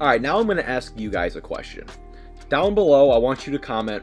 Alright, now I'm going to ask you guys a question. Down below, I want you to comment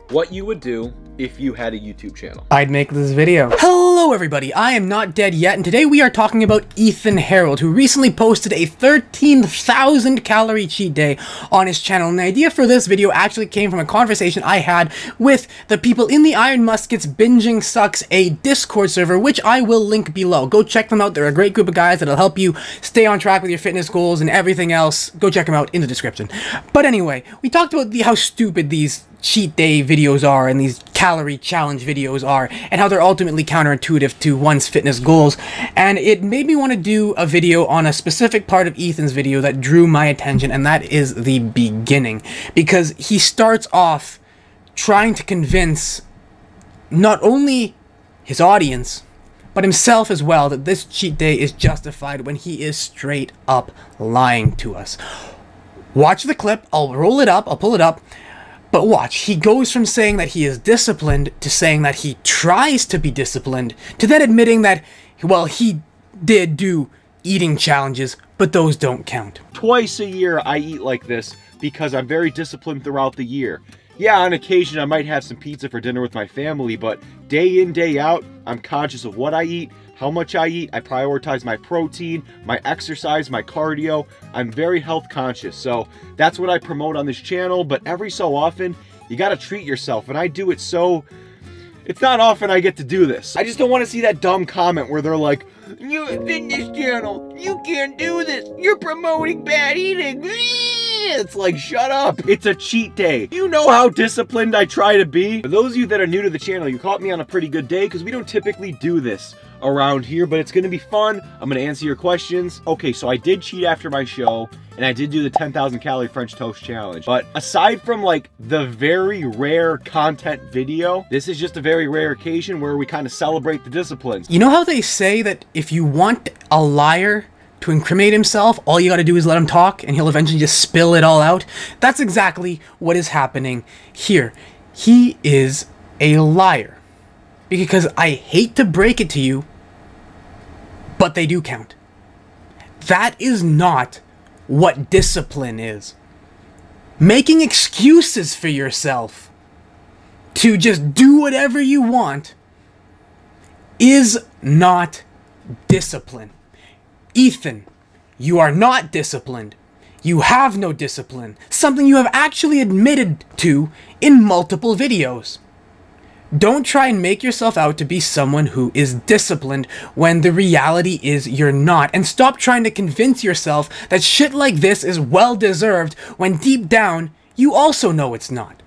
what you would do if you had a YouTube channel. I'd make this video. Hello everybody, I am not dead yet, and today we are talking about Ethan Harold, who recently posted a 13,000 calorie cheat day on his channel. And the idea for this video actually came from a conversation I had with the people in the Iron Muskets Binging Sucks, a Discord server, which I will link below. Go check them out. They're a great group of guys that'll help you stay on track with your fitness goals and everything else. Go check them out in the description. But anyway, we talked about how stupid these cheat day videos are and these calorie challenge videos are, and how they're ultimately counterintuitive to one's fitness goals. And it made me want to do a video on a specific part of Ethan's video that drew my attention, and that is the beginning, because he starts off trying to convince not only his audience but himself as well that this cheat day is justified, when he is straight up lying to us. Watch the clip. I'll roll it up, I'll pull it up. But watch, he goes from saying that he is disciplined to saying that he tries to be disciplined, to then admitting that, well, he did do eating challenges, but those don't count. Twice a year I eat like this because I'm very disciplined throughout the year. Yeah, on occasion I might have some pizza for dinner with my family, but day in, day out, I'm conscious of what I eat, how much I eat. I prioritize my protein, my exercise, my cardio. I'm very health conscious, so that's what I promote on this channel. But every so often, you gotta treat yourself, and I do it so... It's not often I get to do this. I just don't want to see that dumb comment where they're like, "You fitness channel, you can't do this, you're promoting bad eating." It's like, shut up. It's a cheat day. You know how disciplined I try to be. For those of you that are new to the channel, you caught me on a pretty good day, because we don't typically do this around here, but it's gonna be fun. I'm gonna answer your questions. Okay, so I did cheat after my show, and I did do the 10,000 calorie French toast challenge. But aside from like the very rare content video, this is just a very rare occasion where we kind of celebrate the disciplines. You know how they say that if you want a liar to incriminate himself, all you gotta do is let him talk and he'll eventually just spill it all out? That's exactly what is happening here. He is a liar. Because I hate to break it to you, but they do count. That is not what discipline is. Making excuses for yourself to just do whatever you want is not discipline. Ethan, you are not disciplined. You have no discipline. Something you have actually admitted to in multiple videos. Don't try and make yourself out to be someone who is disciplined when the reality is you're not. And stop trying to convince yourself that shit like this is well-deserved when deep down, you also know it's not.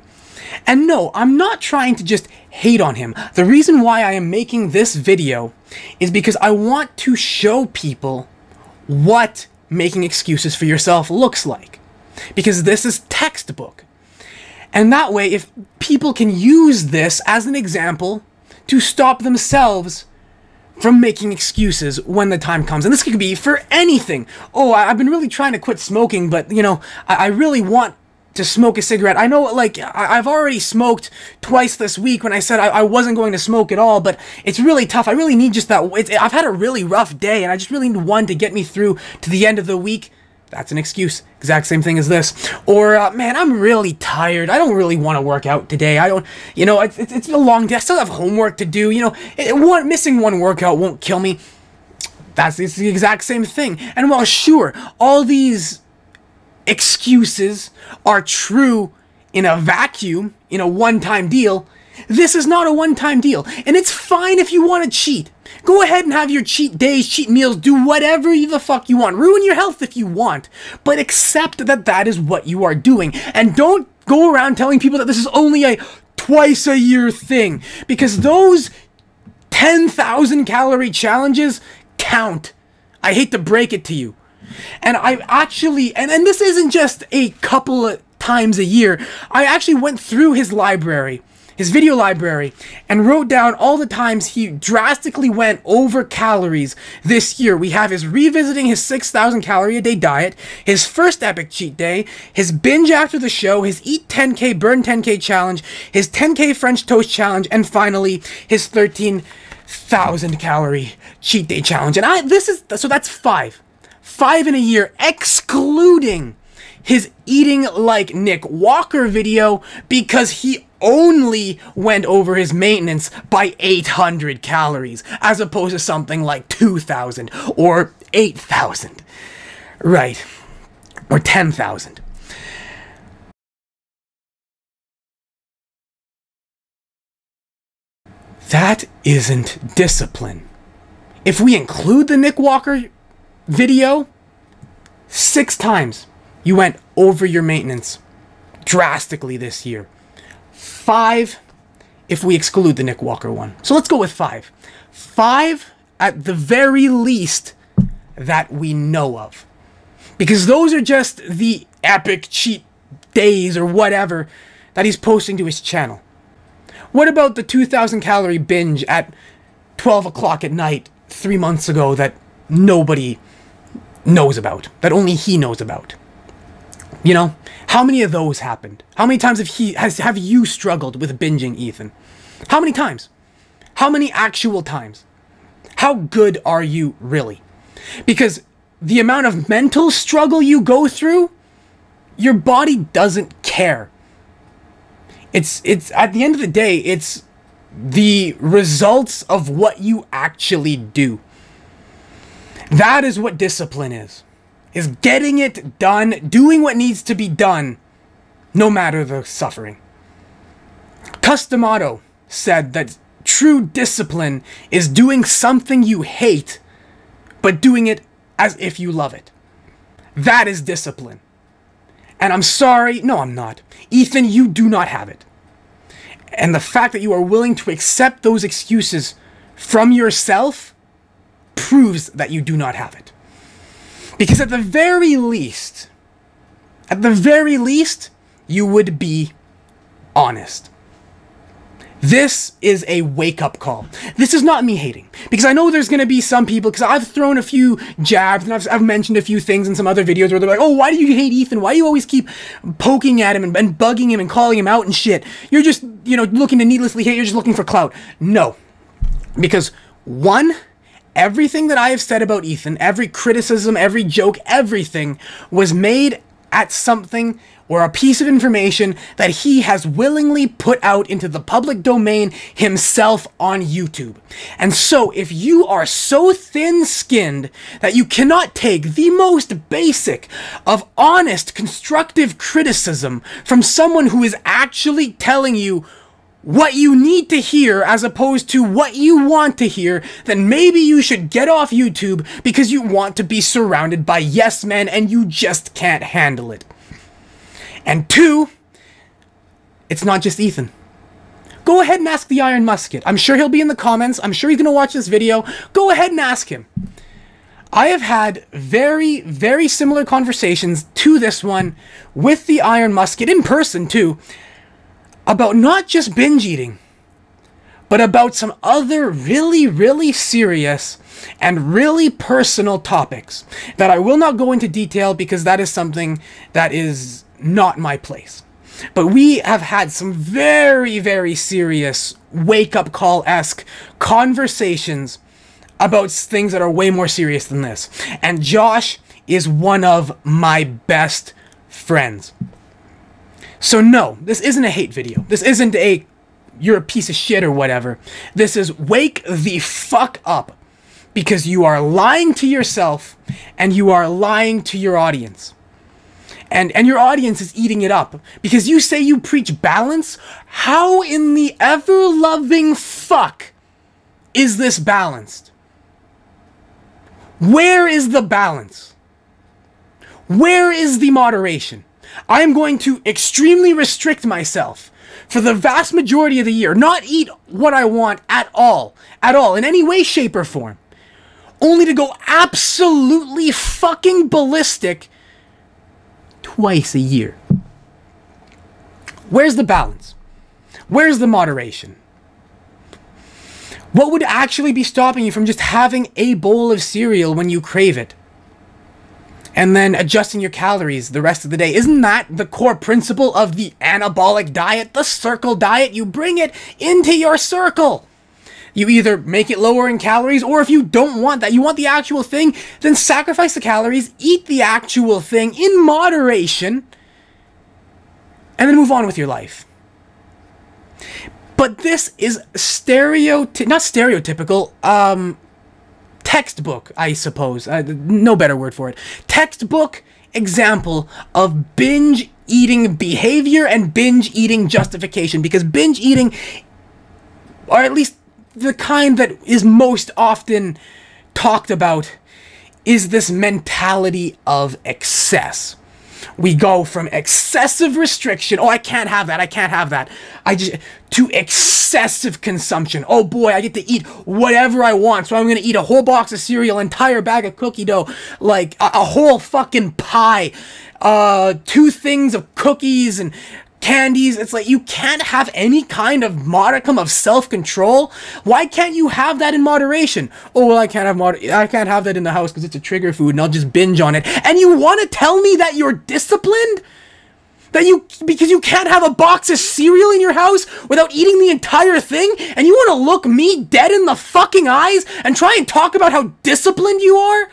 And no, I'm not trying to just hate on him. The reason why I am making this video is because I want to show people what making excuses for yourself looks like. Because this is textbook. And that way, if people can use this as an example to stop themselves from making excuses when the time comes. And this could be for anything. Oh, I've been really trying to quit smoking, but, you know, I really want to smoke a cigarette. I know, like, I've already smoked twice this week when I said I wasn't going to smoke at all, but it's really tough. I really need just that. I've had a really rough day, and I just really need one to get me through to the end of the week. That's an excuse. Exact same thing as this. Or, man, I'm really tired. I don't really want to work out today. I don't, you know, it's a long day. I still have homework to do. You know, missing one workout won't kill me. It's the exact same thing. And while sure, all these excuses are true in a vacuum, in a one-time deal, this is not a one-time deal. And it's fine if you want to cheat. Go ahead and have your cheat days, cheat meals, do whatever the fuck you want. Ruin your health if you want. But accept that that is what you are doing. And don't go around telling people that this is only a twice-a-year thing. Because those 10,000 calorie challenges count. I hate to break it to you. And I actually, and this isn't just a couple of times a year. I actually went through his library, his video library, and wrote down all the times he drastically went over calories this year. We have his revisiting his 6,000 calorie a day diet, his first epic cheat day, his binge after the show, his eat 10K, burn 10K challenge, his 10K French toast challenge, and finally his 13,000 calorie cheat day challenge. And so that's five in a year, excluding his eating like Nick Walker video because he only went over his maintenance by 800 calories as opposed to something like 2,000 or 8,000. Right. Or 10,000. That isn't discipline. If we include the Nick Walker video, 6 times you went over your maintenance drastically this year. 5 if we exclude the Nick Walker one. So let's go with 5. 5 at the very least that we know of. Because those are just the epic cheat days or whatever that he's posting to his channel. What about the 2,000 calorie binge at 12 o'clock at night 3 months ago that nobody knows about, that only he knows about? You know, how many of those happened? How many times have you struggled with binging, Ethan? How many times? How many actual times? How good are you really? Because the amount of mental struggle you go through, your body doesn't care. It's at the end of the day, it's the results of what you actually do. That is what discipline is getting it done, doing what needs to be done, no matter the suffering. Customato said that true discipline is doing something you hate, but doing it as if you love it. That is discipline. And I'm sorry, no I'm not. Ethan, you do not have it. And the fact that you are willing to accept those excuses from yourself proves that you do not have it. Because at the very least, you would be honest. This is a wake-up call. This is not me hating. Because I know there's going to be some people, because I've thrown a few jabs, and I've mentioned a few things in some other videos where they're like, oh, why do you hate Ethan? Why do you always keep poking at him and bugging him and calling him out and shit? You're just, you know, looking to needlessly hate. You're just looking for clout. No. Because, one, everything that I have said about Ethan, every criticism, every joke, everything was made at something or a piece of information that he has willingly put out into the public domain himself on YouTube. And so, if you are so thin-skinned that you cannot take the most basic of honest, constructive criticism from someone who is actually telling you what you need to hear as opposed to what you want to hear, then maybe you should get off YouTube because you want to be surrounded by yes men and you just can't handle it. And 2, it's not just Ethan. Go ahead and ask the Iron Musket. I'm sure he'll be in the comments. I'm sure he's going to watch this video. Go ahead and ask him. I have had very, very similar conversations to this one with the Iron Musket in person too, about not just binge eating, but about some other really, really serious and really personal topics that I will not go into detail because that is something that is not my place. But we have had some very, very serious wake-up call-esque conversations about things that are way more serious than this. And Josh is one of my best friends. So no, this isn't a hate video. This isn't a you're a piece of shit or whatever. This is wake the fuck up because you are lying to yourself and you are lying to your audience. And your audience is eating it up because you say you preach balance. How in the ever-loving fuck is this balanced? Where is the balance? Where is the moderation? I am going to extremely restrict myself for the vast majority of the year, not eat what I want at all, in any way, shape, or form, only to go absolutely fucking ballistic twice a year. Where's the balance? Where's the moderation? What would actually be stopping you from just having a bowl of cereal when you crave it? And then adjusting your calories the rest of the day. Isn't that the core principle of the anabolic diet, the circle diet? You bring it into your circle. You either make it lower in calories, or if you don't want that, you want the actual thing, then sacrifice the calories, eat the actual thing in moderation, and then move on with your life. But this is not stereotypical, textbook, I suppose. No better word for it. Textbook example of binge eating behavior and binge eating justification. Because binge eating, or at least the kind that is most often talked about, is this mentality of excess. We go from excessive restriction, oh, I can't have that, to excessive consumption. Oh boy, I get to eat whatever I want, so I'm gonna eat a whole box of cereal, entire bag of cookie dough, like a whole fucking pie, 2 things of cookies and candies. It's like, you can't have any kind of modicum of self-control. Why can't you have that in moderation? Oh, well, I can't have that in the house because it's a trigger food and I'll just binge on it. And you want to tell me that you're disciplined? Because you can't have a box of cereal in your house without eating the entire thing? And you want to look me dead in the fucking eyes and try and talk about how disciplined you are?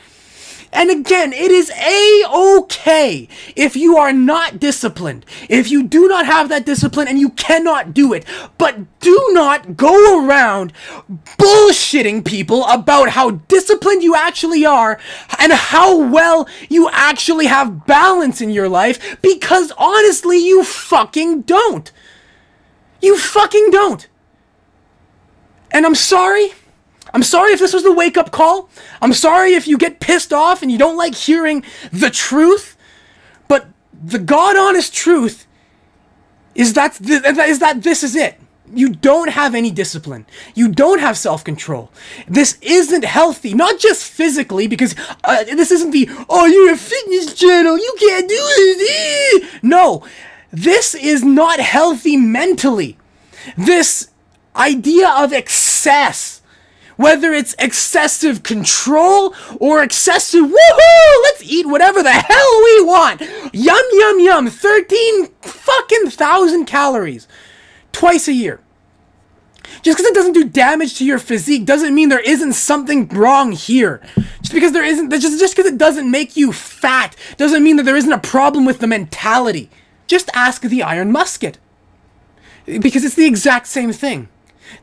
And again, it is A-okay if you are not disciplined, if you do not have that discipline and you cannot do it. But do not go around bullshitting people about how disciplined you actually are and how well you actually have balance in your life, because honestly, you fucking don't. You fucking don't. And I'm sorry. I'm sorry if this was the wake-up call. I'm sorry if you get pissed off and you don't like hearing the truth. But the God-honest truth is that this is it. You don't have any discipline. You don't have self-control. This isn't healthy. Not just physically, because this isn't the, oh, you're a fitness channel, you can't do this. No, this is not healthy mentally. This idea of excess, whether it's excessive control or excessive, woohoo, let's eat whatever the hell we want. Yum, yum, yum. 13 fucking thousand calories twice a year. Just because it doesn't do damage to your physique doesn't mean there isn't something wrong here. Just because it doesn't make you fat doesn't mean that there isn't a problem with the mentality. Just ask the Iron Musket. Because it's the exact same thing.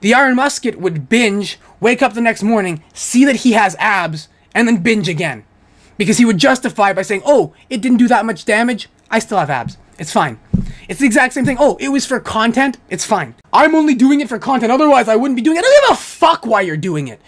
The Iron Musket would binge, wake up the next morning, see that he has abs, and then binge again. Because he would justify by saying, oh, it didn't do that much damage, I still have abs. It's fine. It's the exact same thing. Oh, it was for content, it's fine. I'm only doing it for content, otherwise I wouldn't be doing it. I don't give a fuck why you're doing it.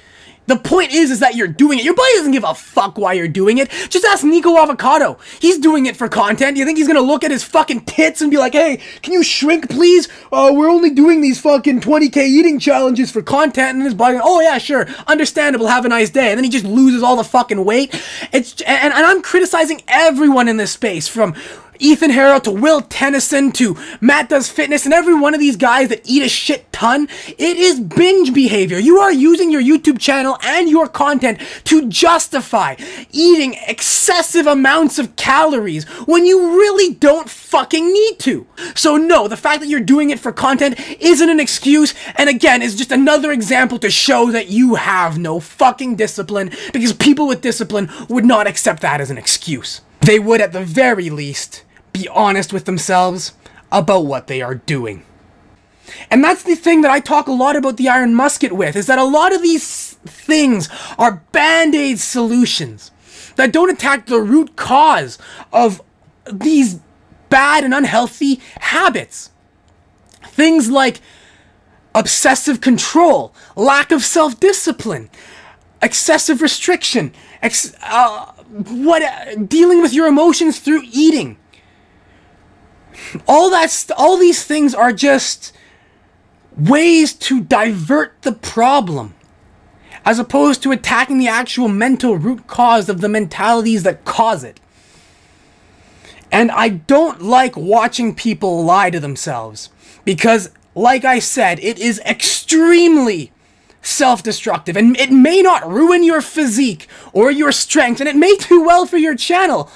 The point is that you're doing it. Your body doesn't give a fuck why you're doing it. Just ask Nico Avocado. He's doing it for content. You think he's gonna look at his fucking tits and be like, hey, can you shrink please? We're only doing these fucking 20K eating challenges for content. And his body, oh yeah, sure, understandable, have a nice day. And then he just loses all the fucking weight. And I'm criticizing everyone in this space, from Ethan Harrow to Will Tennyson to Matt Does Fitness and every one of these guys that eat a shit ton. It is binge behavior. You are using your YouTube channel and your content to justify eating excessive amounts of calories when you really don't fucking need to. So no, the fact that you're doing it for content isn't an excuse, and again, is just another example to show that you have no fucking discipline, because people with discipline would not accept that as an excuse. They would, at the very least, be honest with themselves about what they are doing. And that's the thing that I talk a lot about the Iron Musket with, is that a lot of these things are band-aid solutions that don't attack the root cause of these bad and unhealthy habits. Things like obsessive control, lack of self-discipline, excessive restriction, dealing with your emotions through eating. All these things are just ways to divert the problem, as opposed to attacking the actual mental root cause of the mentalities that cause it. And I don't like watching people lie to themselves, because, like I said, it is extremely self-destructive, and it may not ruin your physique or your strength, and it may do well for your channel.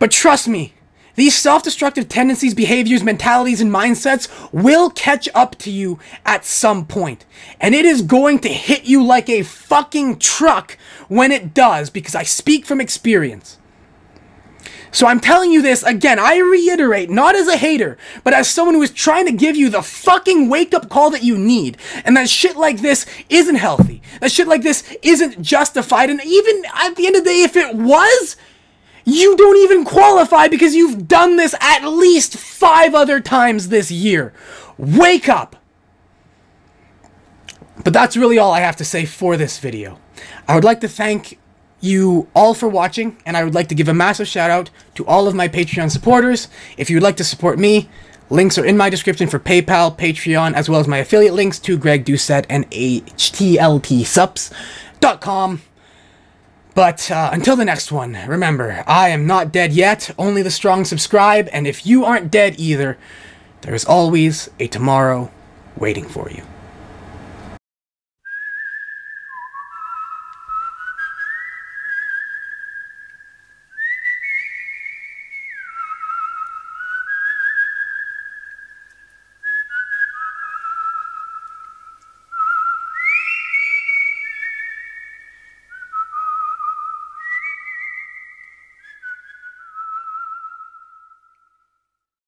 But trust me, These self-destructive tendencies, behaviors, mentalities, and mindsets will catch up to you at some point. And it is going to hit you like a fucking truck when it does, because I speak from experience. So I'm telling you this, again, I reiterate, not as a hater, but as someone who is trying to give you the fucking wake-up call that you need. And that shit like this isn't healthy. That shit like this isn't justified. And even at the end of the day, if it was, you don't even qualify because you've done this at least 5 other times this year. Wake up! But that's really all I have to say for this video. I would like to thank you all for watching, and I would like to give a massive shout out to all of my Patreon supporters. If you would like to support me, links are in my description for PayPal, Patreon, as well as my affiliate links to Greg Doucette and HTLPSups.com. But until the next one, remember, I am not dead yet, only the strong subscribe, and if you aren't dead either, there is always a tomorrow waiting for you.